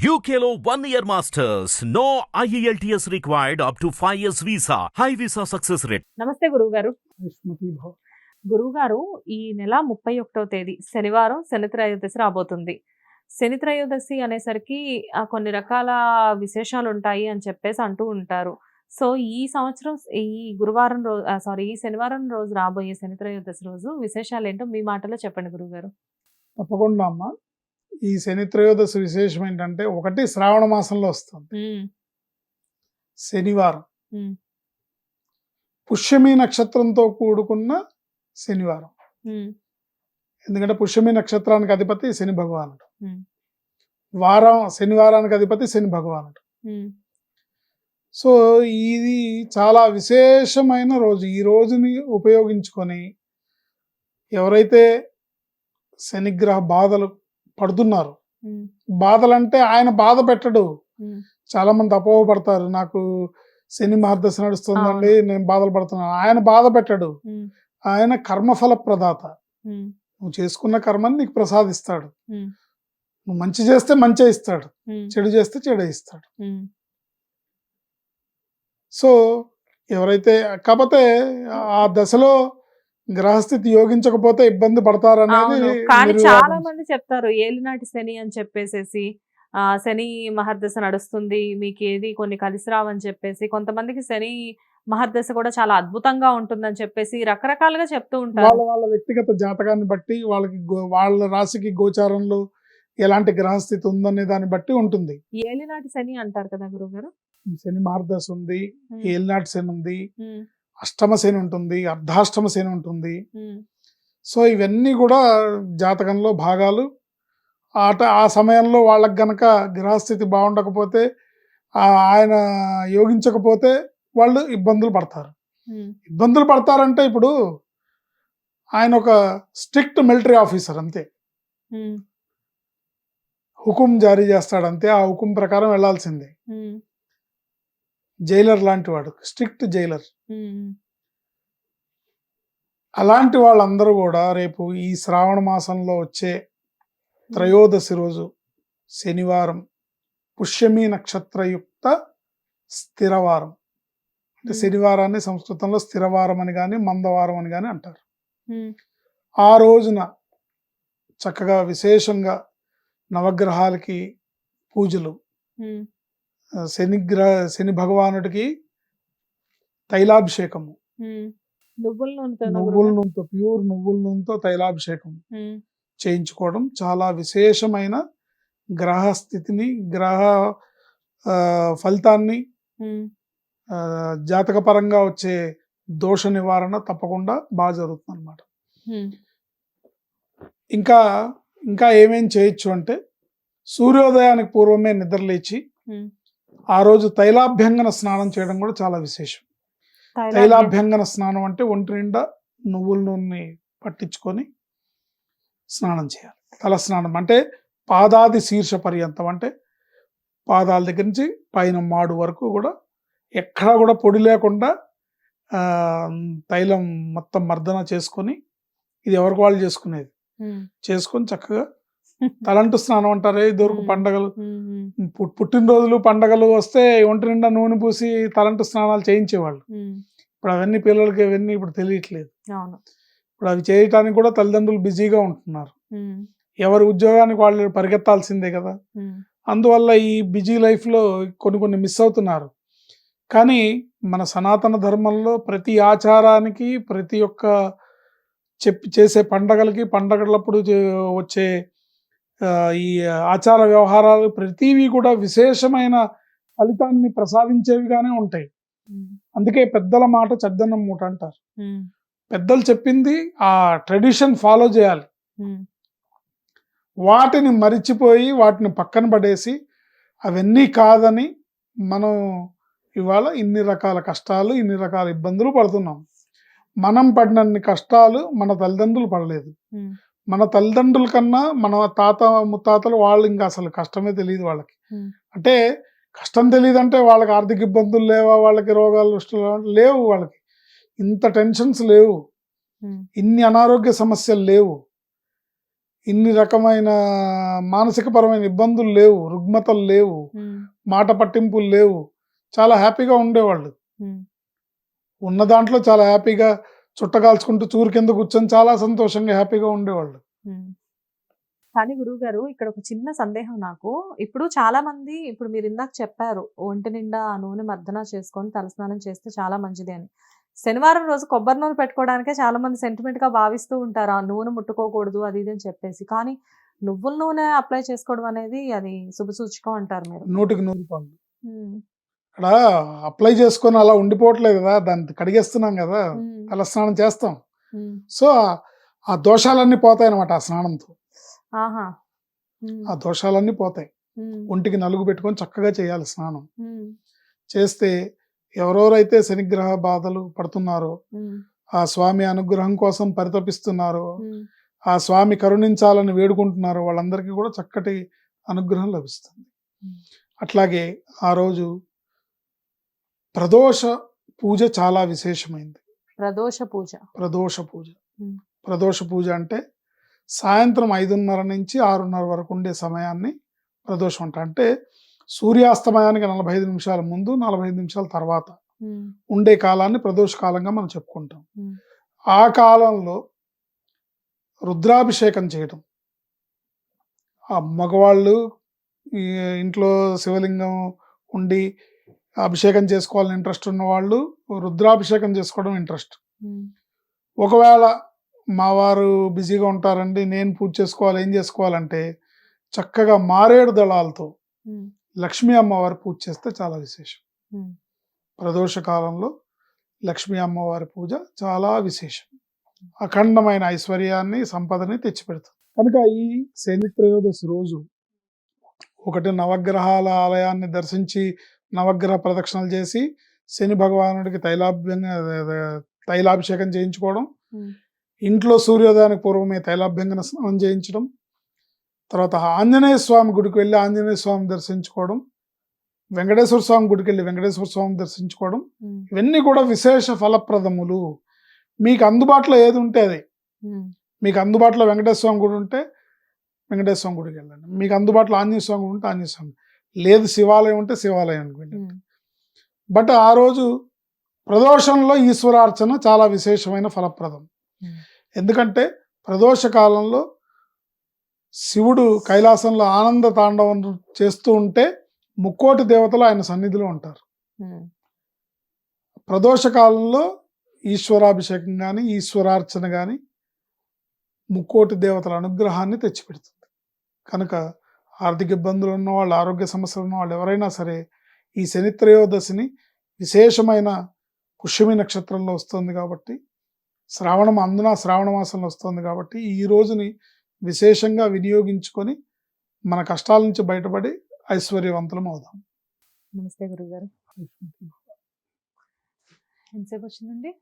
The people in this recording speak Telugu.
UKLO 1 year masters. No IELTS required up to 5 years visa. High visa success rate. నమస్తే గురువు గారు. విస్మృతి భవ. గురువు గారు, ఈ నెల 31వ తేదీ శనివారం శని త్రయోదశి రాబోతుంది. శని త్రయోదశి అనేసరికి కొన్ని రకాల విశేషాలు ఉంటాయి అని చెప్పేసి అంటూ ఉంటారు. సో ఈ సంవత్సరం ఈ గురువారం రోజు ఈ శనివారం రోజు రాబోయే శని త్రయోదశి రోజు విశేషాలు ఏంటో మీ మాటలో చెప్పండి గురువు గారు. తప్పకుండా అమ్మ. ఈ శని త్రయోదశి విశేషం ఏంటంటే, ఒకటి శ్రావణ మాసంలో వస్తుంది శనివారం. పుష్యమి నక్షత్రంతో కూడుకున్న శనివారం. ఎందుకంటే పుష్యమి నక్షత్రానికి అధిపతి శని భగవానుడు, శనివారానికి అధిపతి శని భగవానుడు. సో ఇది చాలా విశేషమైన రోజు. ఈ రోజుని ఉపయోగించుకొని ఎవరైతే శనిగ్రహ బాధలు పడుతున్నారు, బాధలంటే ఆయన బాధ పెట్టడు. చాలా మంది అపోహ పడతారు, నాకు శని మహర్దశ నడుస్తుందండి, నేను బాధలు పడుతున్నాను. ఆయన బాధ పెట్టడు. ఆయన కర్మఫల ప్రదాత. నువ్వు చేసుకున్న కర్మని నీకు ప్రసాదిస్తాడు. నువ్వు మంచి చేస్తే మంచి ఇస్తాడు, చెడు చేస్తే చెడు ఇస్తాడు. సో ఎవరైతే, కాకపోతే ఆ దశలో గ్రహస్థితి యోగించకపోతే ఇబ్బంది పడతారనేది. కానీ చాలా మంది చెప్తారు ఏలినాటి శని అని చెప్పేసేసి, శని మహర్దశ నడుస్తుంది, మీకు ఏది కొన్ని కలిసి రావని చెప్పేసి, కొంతమందికి శని మహర్దశ కూడా చాలా అద్భుతంగా ఉంటుందని చెప్పేసి రకరకాలుగా చెప్తూ ఉంటారు. వాళ్ళ వ్యక్తిగత జాతకాన్ని బట్టి, వాళ్ళకి వాళ్ళ రాశికి గోచారంలో ఎలాంటి గ్రహస్థితి ఉందనే దాన్ని బట్టి ఉంటుంది. ఏలినాటి శని అంటారు కదా గురువు గారు. శని మహర్దశ ఉంది, ఏలినాటి శని ఉంది, అష్టమ శని ఉంటుంది, అర్ధాష్టమ శని ఉంటుంది. సో ఇవన్నీ కూడా జాతకంలో భాగాలు. ఆ సమయంలో వాళ్ళకి గనక గ్రహస్థితి బాగుండకపోతే, ఆయన యోగించకపోతే వాళ్ళు ఇబ్బందులు పడతారు. ఇబ్బందులు పడతారంటే, ఇప్పుడు ఆయన ఒక స్ట్రిక్ట్ మిలిటరీ ఆఫీసర్ అంతే, హుకుం జారీ చేస్తాడంతే, ఆ హుకుం ప్రకారం వెళ్లాల్సిందే. జైలర్ లాంటి వాడు, స్ట్రిక్ట్ జైలర్. అలాంటి వాళ్ళందరూ కూడా రేపు ఈ శ్రావణ మాసంలో వచ్చే త్రయోదశి రోజు శనివారం, పుష్యమి నక్షత్రయుక్త స్థిరవారం. అంటే శనివారాన్ని సంస్కృతంలో స్థిరవారం అని కానీ మందవారం అని కానీ అంటారు. ఆ రోజున చక్కగా విశేషంగా నవగ్రహాలకి పూజలు, శని భగవానుడికి తైలాభిషేకము, నువ్వుల నూనెతో, ప్యూర్ నువ్వుల నూనెతో తైలాభిషేకం చేయించుకోవడం చాలా విశేషమైన గ్రహ స్థితిని, గ్రహ ఫలితాన్ని, జాతకపరంగా వచ్చే దోష నివారణ తప్పకుండా బాగా జరుగుతుంది అన్నమాట. ఇంకా ఏమేం చేయొచ్చు అంటే, సూర్యోదయానికి పూర్వమే నిద్రలేచి ఆ రోజు తైలాభ్యంగన స్నానం చేయడం కూడా చాలా విశేషం. తైలాభ్యంగన స్నానం అంటే ఒంటి నిండా నువ్వుల నూనె పట్టించుకొని స్నానం చేయాలి. తల స్నానం అంటే పాదాది శీర్ష పర్యంతం, అంటే పాదాల దగ్గర నుంచి పైన మాడు వరకు కూడా ఎక్కడా కూడా పొడి లేకుండా తైలం మొత్తం మర్దన చేసుకొని, ఇది ఎవరికి వాళ్ళు చేసుకునేది, చేసుకొని చక్కగా తలంటు స్నానం అంటారే, దొరుకు పండగలు, పుట్టినరోజులు పండగలు వస్తే ఒంటి నిండా నూనె పూసి తలంటు స్నానాలు చేయించేవాళ్ళు. ఇప్పుడు అవన్నీ పిల్లలకి అవన్నీ ఇప్పుడు తెలియట్లేదు. ఇప్పుడు అవి చేయటానికి కూడా తల్లిదండ్రులు బిజీగా ఉంటున్నారు. ఎవరి ఉద్యోగానికి వాళ్ళు పరిగెత్తాల్సిందే కదా. అందువల్ల ఈ బిజీ లైఫ్లో కొన్ని మిస్ అవుతున్నారు. కానీ మన సనాతన ధర్మంలో ప్రతి ఆచారానికి, ప్రతి ఒక్క చేసే పండగలకి, పండగలప్పుడు వచ్చే ఈ ఆచార వ్యవహారాలు ప్రతివి కూడా విశేషమైన ఫలితాన్ని ప్రసాదించేవిగానే ఉంటాయి. అందుకే పెద్దల మాట చద్దన్నం మూట అంటారు. పెద్దలు చెప్పింది ఆ ట్రెడిషన్ ఫాలో చేయాలి. వాటిని మరిచిపోయి, వాటిని పక్కన పడేసి, అవన్నీ కాదని మనం ఇవాళ ఇన్ని రకాల కష్టాలు, ఇన్ని రకాల ఇబ్బందులు పడుతున్నాం. మనం పడినన్ని కష్టాలు మన తల్లిదండ్రులు పడలేదు. మన తల్లిదండ్రుల కన్నా మన తాత ముత్తాతలు వాళ్ళు ఇంకా అసలు కష్టమే తెలియదు వాళ్ళకి. అంటే కష్టం తెలియదు అంటే వాళ్ళకి ఆర్థిక ఇబ్బందులు లేవా, వాళ్ళకి రోగాలు లేవు, వాళ్ళకి ఇంత టెన్షన్స్ లేవు, ఇన్ని అనారోగ్య సమస్యలు లేవు, ఇన్ని రకమైన మానసిక పరమైన ఇబ్బందులు లేవు, రుగ్మతలు లేవు, మాట పట్టింపులు లేవు, చాలా హ్యాపీగా ఉండేవాళ్ళు. ఉన్న దాంట్లో చాలా హ్యాపీగా చుట్టకాల్చుకుంటూ చూరు కింద కూర్చొని చాలా సంతోషంగా హ్యాపీగా ఉండేవాళ్ళు. కానీ గురువుగారు ఇక్కడ ఒక చిన్న సందేహం నాకు. ఇప్పుడు చాలా మంది ఇప్పుడు మీరు ఇందాక చెప్పారు ఒంటి నిండా ఆ నూనె మర్దన చేసుకొని తలస్నానం చేస్తే చాలా మంచిది అని. శనివారం రోజు కొబ్బరి నూనె పెట్టుకోవడానికే చాలా మంది సెంటిమెంట్ గా భావిస్తూ ఉంటారు. ఆ నూనె ముట్టుకోకూడదు అది ఇది అని చెప్పేసి. కానీ నువ్వుల నూనె అప్లై చేసుకోవడం అనేది అది శుభసూచకం అంటారు మీరు. 100% ఉమ్, ఇక్కడ అప్లై చేసుకొని అలా ఉండిపోవట్లేదు కదా, దాన్ని కడిగేస్తున్నాం కదా, ఉమ్, తల స్నానం చేస్తాం. ఉమ్, సో ఆ దోషాలన్నీ పోతాయి అనమాట ఆ స్నానంతో. ఆహా, ఉమ్, ఆ దోషాలన్నీ పోతాయి. ఉమ్, ఒంటికి నలుగు పెట్టుకొని చక్కగా చేయాలి స్నానం. ఉమ్, చేస్తే ఎవరెవరైతే శనిగ్రహ బాధలు పడుతున్నారో, ఉమ్, ఆ స్వామి అనుగ్రహం కోసం పరితపిస్తున్నారో, ఉమ్, ఆ స్వామి కరుణించాలని వేడుకుంటున్నారో వాళ్ళందరికీ కూడా చక్కటి అనుగ్రహం లభిస్తుంది. ఉమ్. అట్లాగే ఆ రోజు ప్రదోష పూజ చాలా విశేషమైంది. ప్రదోష పూజ. ప్రదోష పూజ ఉమ్, ప్రదోష పూజ అంటే సాయంత్రం 5:30 నుంచి 6:30 వరకు ఉండే సమయాన్ని ప్రదోషం అంట. అంటే సూర్యాస్తమయానికి 45 నిమిషాల ముందు, 45 నిమిషాల తర్వాత ఉమ్, ఉండే కాలాన్ని ప్రదోష కాలంగా మనం చెప్పుకుంటాం. ఉమ్, ఆ కాలంలో రుద్రాభిషేకం చేయటం, ఆ మగవాళ్ళు ఈ ఇంట్లో శివలింగం ఉండి అభిషేకం చేసుకోవాలని ఇంట్రెస్ట్ ఉన్న వాళ్ళు రుద్రాభిషేకం చేసుకోవడం ఇంట్రెస్ట్. ఉమ్, ఒకవేళ మా వారు బిజీగా ఉంటారండి, నేను పూజ చేసుకోవాలి, ఏం చేసుకోవాలంటే చక్కగా మారేడు దళాలతో ఉమ్, లక్ష్మీ అమ్మవారి పూజ చేస్తే చాలా విశేషం. ఉమ్, ప్రదోష కాలంలో లక్ష్మీ అమ్మవారి పూజ చాలా విశేషం. అఖండమైన ఐశ్వర్యాన్ని, సంపదని తెచ్చిపెడుతుంది. కనుక ఈ శని త్రయోదశి రోజు ఒకటి నవగ్రహాల ఆలయాన్ని దర్శించి నవగ్రహ ప్రదక్షిణలు చేసి శని భగవానుడికి తైలాభిషేకం చేయించుకోవడం, ఉమ్, ఇంట్లో సూర్యోదయానికి పూర్వమే తైలాభ్యంగన స్నానం చేయించడం, తర్వాత ఆంజనేయ స్వామి గుడికి వెళ్ళి ఆంజనేయ స్వామి దర్శించుకోవడం, వెంకటేశ్వర స్వామి గుడికి వెళ్ళి వెంకటేశ్వర స్వామి దర్శించుకోవడం, ఉమ్, ఇవన్నీ కూడా విశేష ఫలప్రదములు. మీకు అందుబాటులో ఏది ఉంటే అది. ఉమ్, మీకు అందుబాటులో వెంకటేశ్వర స్వామి గుడి ఉంటే వెంకటేశ్వర స్వామి గుడికి వెళ్ళండి. మీకు అందుబాటులో ఆంజనేయ స్వామి గుడి ఉంటే ఆంజనేయ స్వామి, లేదు శివాలయం ఉంటే శివాలయానికి వెళ్ళండి. ఉమ్, బట్ ఆ రోజు ప్రదోషంలో ఈశ్వరార్చన చాలా విశేషమైన ఫలప్రదం. ఉమ్, ఎందుకంటే ప్రదోష కాలంలో శివుడు కైలాసంలో ఆనంద తాండవం చేస్తూ ఉంటే ముక్కోటి దేవతలు ఆయన సన్నిధిలో ఉంటారు. ఉమ్, ప్రదోష కాలంలో ఈశ్వరాభిషేకం కానీ ఈశ్వరార్చన కానీ ముక్కోటి దేవతల అనుగ్రహాన్ని తెచ్చిపెడుతుంది. కనుక ఆర్థిక ఇబ్బందులు ఉన్నవాళ్ళు, ఆరోగ్య సమస్యలు ఉన్నవాళ్ళు ఎవరైనా సరే ఈ శని త్రయోదశిని విశేషమైన పుష్యమి నక్షత్రంలో వస్తుంది కాబట్టి, శ్రావణ మాసంలో వస్తుంది కాబట్టి ఈ రోజుని విశేషంగా వినియోగించుకొని మన కష్టాల నుంచి బయటపడి ఐశ్వర్యవంతులం అవుదాం. నమస్తే గురుగారు. ఎంతసేపు వచ్చిందండి?